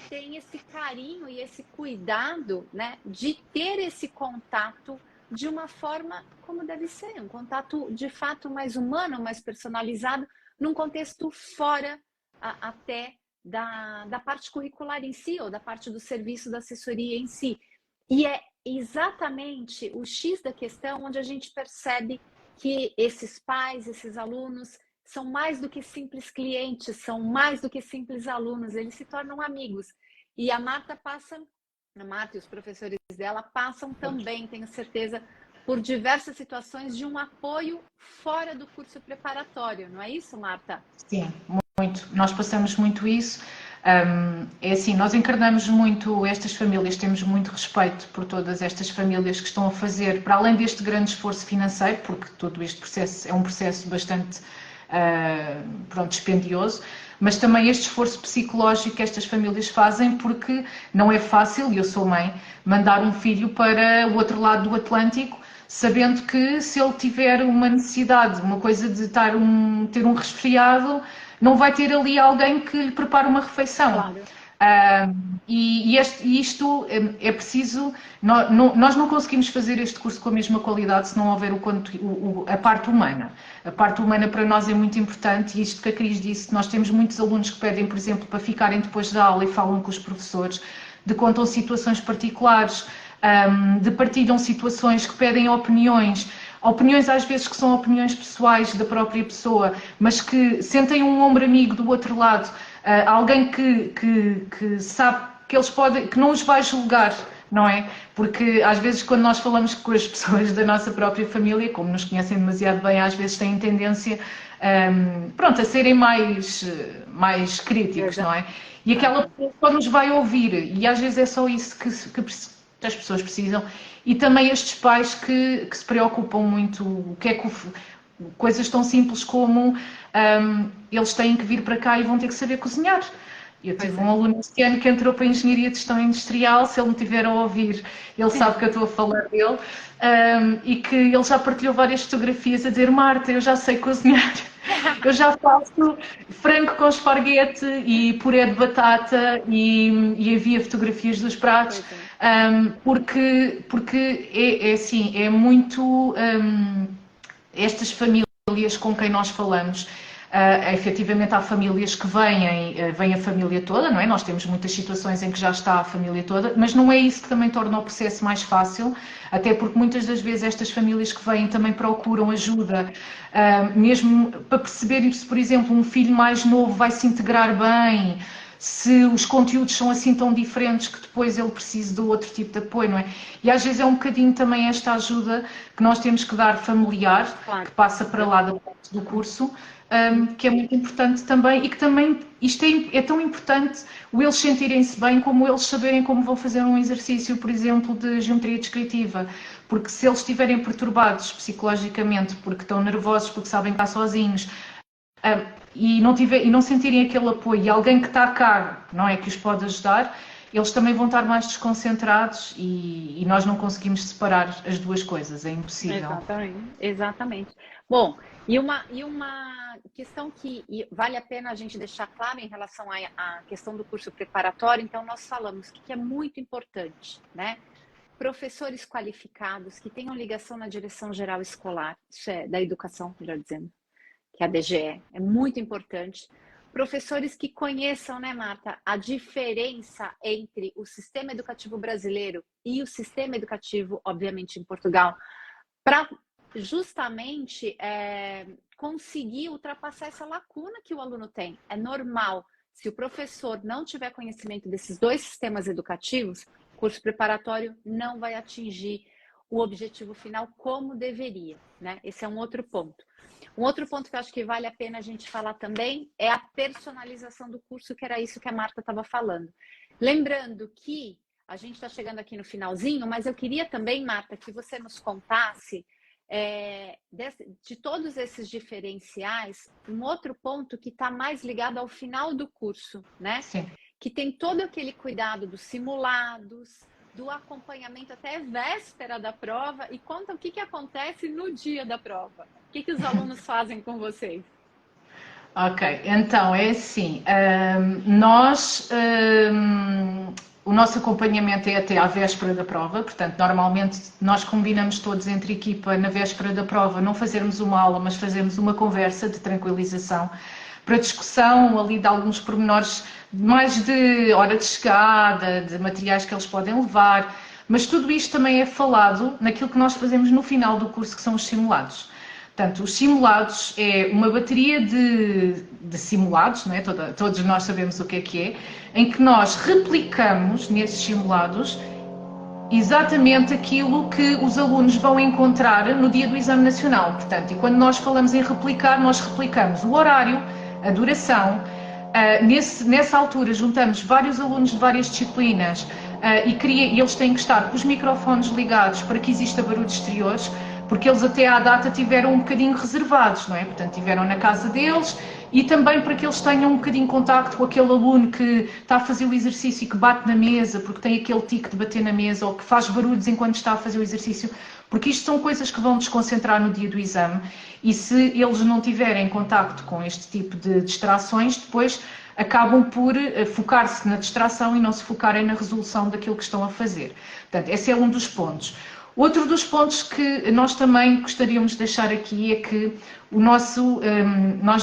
tem esse carinho e esse cuidado, né, de ter esse contato de uma forma como deve ser, um contato de fato mais humano, mais personalizado, num contexto fora até da parte curricular em si, ou da parte do serviço da assessoria em si. E é exatamente o X da questão onde a gente percebe que esses pais, esses alunos, são mais do que simples clientes, são mais do que simples alunos, eles se tornam amigos. E a Marta e os professores dela passam também, tenho certeza, por diversas situações de um apoio fora do curso preparatório, não é isso, Marta? Sim, muito. Nós passamos muito isso. É assim, nós encarnamos muito estas famílias, temos muito respeito por todas estas famílias que estão a fazer, para além deste grande esforço financeiro, porque todo este processo é um processo bastante dispendioso, mas também este esforço psicológico que estas famílias fazem, porque não é fácil, e eu sou mãe, mandar um filho para o outro lado do Atlântico, sabendo que se ele tiver uma necessidade, uma coisa de ter um resfriado, não vai ter ali alguém que lhe prepare uma refeição. Claro. Isto é preciso, nós não conseguimos fazer este curso com a mesma qualidade se não houver a parte humana. A parte humana para nós é muito importante, e isto que a Cris disse, nós temos muitos alunos que pedem, por exemplo, para ficarem depois da aula e falam com os professores, contam situações particulares, partilham situações, que pedem opiniões às vezes que são opiniões pessoais da própria pessoa, mas que sentem um ombro amigo do outro lado, alguém que sabe que eles que não os vai julgar não é? Porque às vezes quando nós falamos com as pessoas da nossa própria família, como nos conhecem demasiado bem, às vezes têm tendência, pronto, a serem mais críticos, não é? E aquela pessoa só nos vai ouvir, e às vezes é só isso que as pessoas precisam. E também estes pais que se preocupam muito, o que é que coisas tão simples como eles têm que vir para cá e vão ter que saber cozinhar. Eu tive um aluno este ano que entrou para a Engenharia de Gestão Industrial, se ele me tiver a ouvir, ele sabe que eu estou a falar dele, e que ele já partilhou várias fotografias a dizer: Marta, eu já sei cozinhar, eu já faço frango com esparguete e puré de batata, e havia fotografias dos pratos, porque é assim, é muito estas famílias com quem nós falamos. Efetivamente há famílias que vem a família toda, não é? Nós temos muitas situações em que já está a família toda, mas não é isso que também torna o processo mais fácil, até porque muitas das vezes estas famílias que vêm também procuram ajuda, mesmo para perceberem se, por exemplo, um filho mais novo vai se integrar bem, se os conteúdos são assim tão diferentes que depois ele precisa de outro tipo de apoio, não é? E às vezes é um bocadinho também esta ajuda que nós temos que dar familiar, que passa para lá da parte do curso, que é muito importante também, e que também isto é tão importante o eles sentirem-se bem como eles saberem como vão fazer um exercício, por exemplo, de geometria descritiva, porque se eles estiverem perturbados psicologicamente, porque estão nervosos, porque sabem que estão sozinhos, e não sentirem aquele apoio e alguém que está cá, não é, que os pode ajudar, eles também vão estar mais desconcentrados e nós não conseguimos separar as duas coisas, é impossível. Exatamente. Bom, e uma questão que vale a pena a gente deixar claro em relação à questão do curso preparatório, então nós falamos que é muito importante, né? Professores qualificados que tenham ligação na direção geral escolar, isso é da educação, melhor dizendo, que é a DGE, é muito importante. Professores que conheçam, né, Marta, a diferença entre o sistema educativo brasileiro e o sistema educativo, obviamente, em Portugal, para justamente conseguir ultrapassar essa lacuna que o aluno tem. É normal, se o professor não tiver conhecimento desses dois sistemas educativos, o curso preparatório não vai atingir o objetivo final como deveria, né? Esse é um outro ponto. Um outro ponto que eu acho que vale a pena a gente falar também é a personalização do curso, que era isso que a Marta estava falando. Lembrando que a gente está chegando aqui no finalzinho, mas eu queria também, Marta, que você nos contasse de todos esses diferenciais, um outro ponto que está mais ligado ao final do curso, né? Sim. Que tem todo aquele cuidado dos simulados, do acompanhamento até véspera da prova, e conta o que acontece no dia da prova. O que os alunos fazem com vocês? Ok, então é assim, o nosso acompanhamento é até à véspera da prova, portanto, normalmente nós combinamos todos entre equipa na véspera da prova, não fazermos uma aula, mas fazermos uma conversa de tranquilização para discussão ali de alguns pormenores, mais de hora de chegada, de materiais que eles podem levar, mas tudo isto também é falado naquilo que nós fazemos no final do curso, que são os simulados. Portanto, os simulados é uma bateria de simulados, não é? Todos nós sabemos o que é, em que nós replicamos nesses simulados exatamente aquilo que os alunos vão encontrar no dia do Exame Nacional. Portanto, e quando nós falamos em replicar, nós replicamos o horário, a duração. Nessa altura juntamos vários alunos de várias disciplinas e eles têm que estar com os microfones ligados para que exista barulhos exteriores, porque eles até à data tiveram um bocadinho reservados, não é? Portanto, tiveram na casa deles, e também para que eles tenham um bocadinho de contacto com aquele aluno que está a fazer o exercício e que bate na mesa, porque tem aquele tique de bater na mesa, ou que faz barulhos enquanto está a fazer o exercício, porque isto são coisas que vão desconcentrar no dia do exame, e se eles não tiverem contacto com este tipo de distrações, depois acabam por focar-se na distração e não se focarem na resolução daquilo que estão a fazer. Portanto, esse é um dos pontos. Outro dos pontos que nós também gostaríamos de deixar aqui é que nós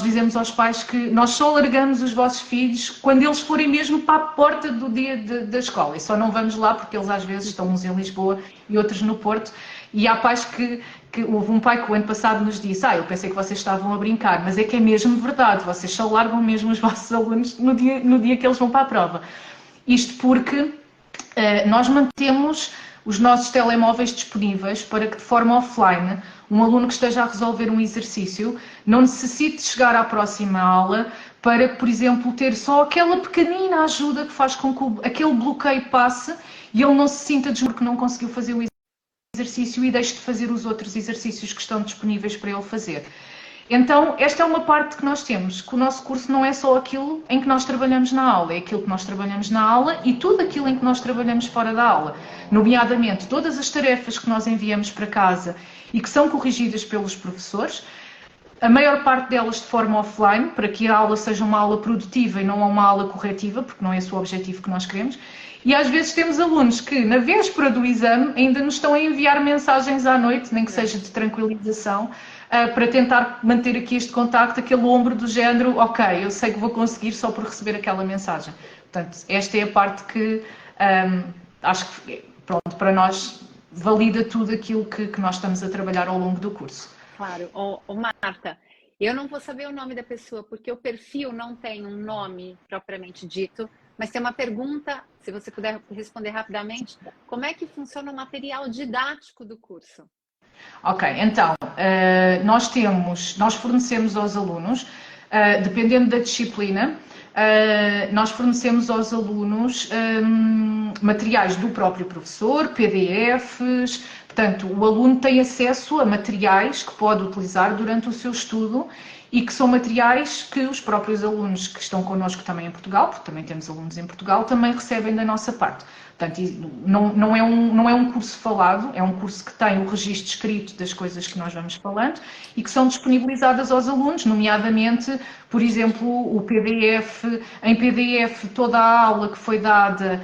dizemos aos pais que nós só largamos os vossos filhos quando eles forem mesmo para a porta do dia da escola, e só não vamos lá porque eles às vezes estão uns em Lisboa e outros no Porto, e há pais que houve um pai que o ano passado nos disse: eu pensei que vocês estavam a brincar, mas é que é mesmo verdade, vocês só largam mesmo os vossos alunos no dia que eles vão para a prova. Isto porque nós mantemos os nossos telemóveis disponíveis para que, de forma offline, um aluno que esteja a resolver um exercício não necessite chegar à próxima aula para, por exemplo, ter só aquela pequenina ajuda que faz com que aquele bloqueio passe e ele não se sinta desmotivado porque não conseguiu fazer o exercício e deixe de fazer os outros exercícios que estão disponíveis para ele fazer. Então, esta é uma parte que nós temos, que o nosso curso não é só aquilo em que nós trabalhamos na aula, é aquilo que nós trabalhamos na aula e tudo aquilo em que nós trabalhamos fora da aula, nomeadamente todas as tarefas que nós enviamos para casa e que são corrigidas pelos professores, a maior parte delas de forma offline, para que a aula seja uma aula produtiva e não uma aula corretiva, porque não é esse o objetivo que nós queremos. E às vezes temos alunos que, na véspera do exame, ainda nos estão a enviar mensagens à noite, nem que seja de tranquilização, para tentar manter aqui este contacto, aquele ombro do género, ok, eu sei que vou conseguir só por receber aquela mensagem. Portanto, esta é a parte que acho que, pronto, para nós valida tudo aquilo que nós estamos a trabalhar ao longo do curso. Claro. Marta, eu não vou saber o nome da pessoa, porque o perfil não tem um nome propriamente dito, mas tem uma pergunta, se você puder responder rapidamente, como é que funciona o material didático do curso? Ok, então, nós fornecemos aos alunos, dependendo da disciplina, nós fornecemos aos alunos materiais do próprio professor, PDFs, portanto, o aluno tem acesso a materiais que pode utilizar durante o seu estudo e que são materiais que os próprios alunos que estão connosco também em Portugal, porque também temos alunos em Portugal, também recebem da nossa parte. Portanto, não é um curso falado, é um curso que tem o registro escrito das coisas que nós vamos falando e que são disponibilizadas aos alunos, nomeadamente, por exemplo, o PDF, em PDF toda a aula que foi dada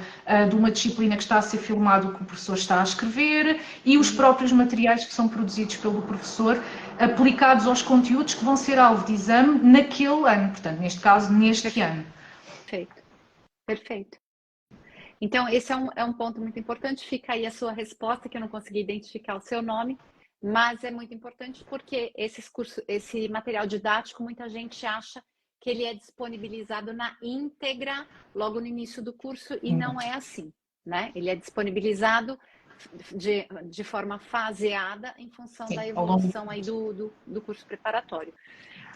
de uma disciplina que está a ser filmado, que o professor está a escrever, e os próprios materiais que são produzidos pelo professor, aplicados aos conteúdos que vão ser alvo de exame naquele ano, portanto, neste caso, neste ano. Perfeito, perfeito. Então, esse é um ponto muito importante. Fica aí a sua resposta, que eu não consegui identificar o seu nome, mas é muito importante porque esse material didático, muita gente acha que ele é disponibilizado na íntegra logo no início do curso e não é assim, né? Ele é disponibilizado de forma faseada em função da evolução aí do curso preparatório.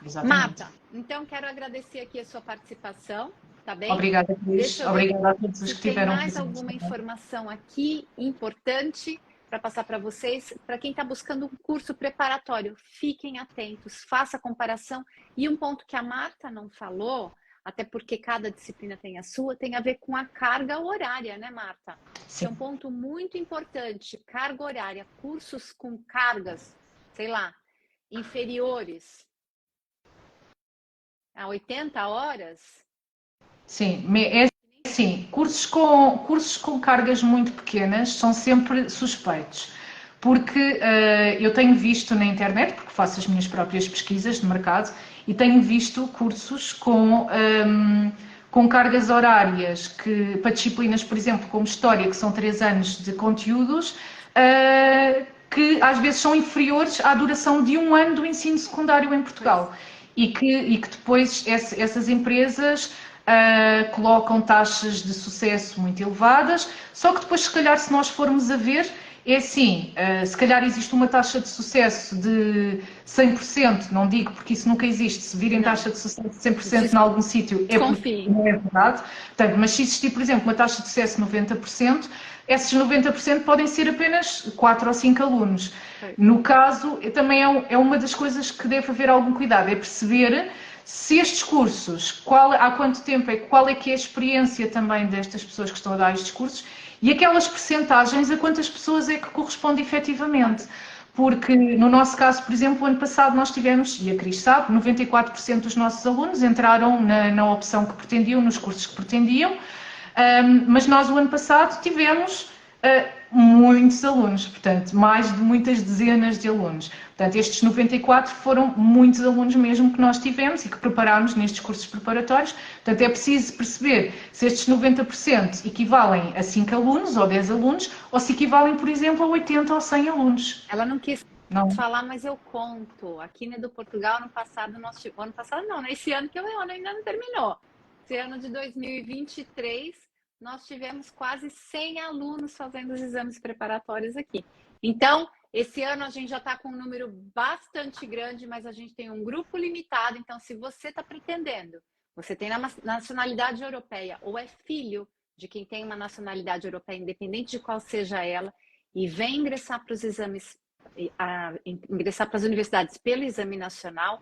Exatamente. Marta, então quero agradecer aqui a sua participação. Tá bem? Obrigada, Cris. Obrigada a todos os que tiveram. Tem mais alguma informação aqui importante para passar para vocês? Para quem está buscando um curso preparatório, fiquem atentos, faça a comparação. E um ponto que a Marta não falou, até porque cada disciplina tem a sua, tem a ver com a carga horária, né, Marta? Sim. É um ponto muito importante, carga horária, cursos com cargas, sei lá, inferiores a 80 horas. Sim, é assim, cursos com cargas muito pequenas são sempre suspeitos, porque eu tenho visto na internet, porque faço as minhas próprias pesquisas de mercado, e tenho visto cursos com cargas horárias para disciplinas, por exemplo, como História, que são 3 anos de conteúdos, que às vezes são inferiores à duração de 1 ano do ensino secundário em Portugal. E que depois essas empresas colocam taxas de sucesso muito elevadas, só que depois, se calhar, se nós formos a ver, é assim, se calhar existe uma taxa de sucesso de 100%, não digo porque isso nunca existe, se virem taxa de sucesso de 100% em algum sítio, é porque não é verdade. Portanto, mas se existir, por exemplo, uma taxa de sucesso de 90%, esses 90% podem ser apenas 4 ou 5 alunos. No caso, também é uma das coisas que deve haver algum cuidado, é perceber se estes cursos, há quanto tempo qual é que é a experiência também destas pessoas que estão a dar estes cursos e aquelas percentagens a quantas pessoas é que corresponde efetivamente. Porque no nosso caso, por exemplo, o ano passado nós tivemos, e a Cris sabe, 94% dos nossos alunos entraram na opção que pretendiam, nos cursos que pretendiam, mas nós o ano passado tivemos muitos alunos, portanto, mais de muitas dezenas de alunos. Portanto, estes 94 foram muitos alunos mesmo que nós tivemos e que preparámos nestes cursos preparatórios. Portanto, é preciso perceber se estes 90% equivalem a 5 alunos ou 10 alunos ou se equivalem, por exemplo, a 80 ou 100 alunos. Ela não quis falar, mas eu conto. Aqui na do Portugal, ano passado não, esse ano que o ano ainda não terminou. Esse ano de 2023, nós tivemos quase 100 alunos fazendo os exames preparatórios aqui. Então, esse ano a gente já está com um número bastante grande, mas a gente tem um grupo limitado. Então, se você está pretendendo, você tem nacionalidade europeia ou é filho de quem tem uma nacionalidade europeia, independente de qual seja ela, e vem ingressar para os exames, ingressar para as universidades pelo exame nacional,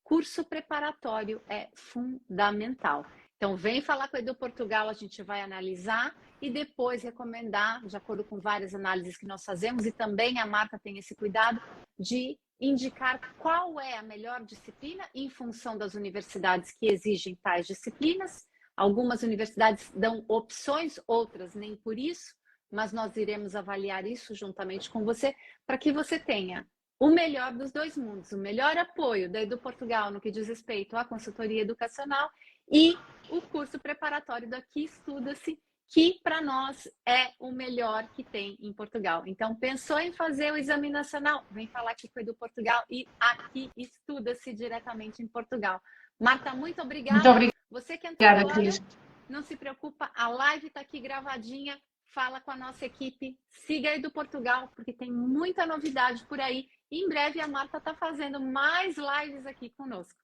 curso preparatório é fundamental. Então, vem falar com a Edu Portugal, a gente vai analisar e depois recomendar, de acordo com várias análises que nós fazemos, e também a Marta tem esse cuidado de indicar qual é a melhor disciplina em função das universidades que exigem tais disciplinas. Algumas universidades dão opções, outras nem por isso, mas nós iremos avaliar isso juntamente com você, para que você tenha o melhor dos dois mundos, o melhor apoio da Edu Portugal no que diz respeito à consultoria educacional e o curso preparatório daqui Estuda-se, que para nós é o melhor que tem em Portugal. Então, pensou em fazer o exame nacional? Vem falar aqui com o Edu Portugal e aqui Estuda-se diretamente em Portugal. Marta, muito obrigada. Muito obrigada. Você que entrou agora, Cris. não se preocupa, a live está aqui gravadinha. Fala com a nossa equipe, siga aí do Portugal, porque tem muita novidade por aí. E em breve a Marta está fazendo mais lives aqui conosco.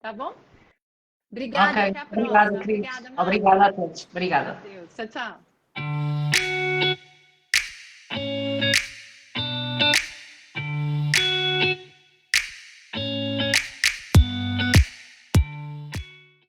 Tá bom? Obrigada, Ok, até a próxima. obrigada, Cris. Obrigada, Marta. Obrigada a todos. Obrigada. Adeus. Tchau, tchau.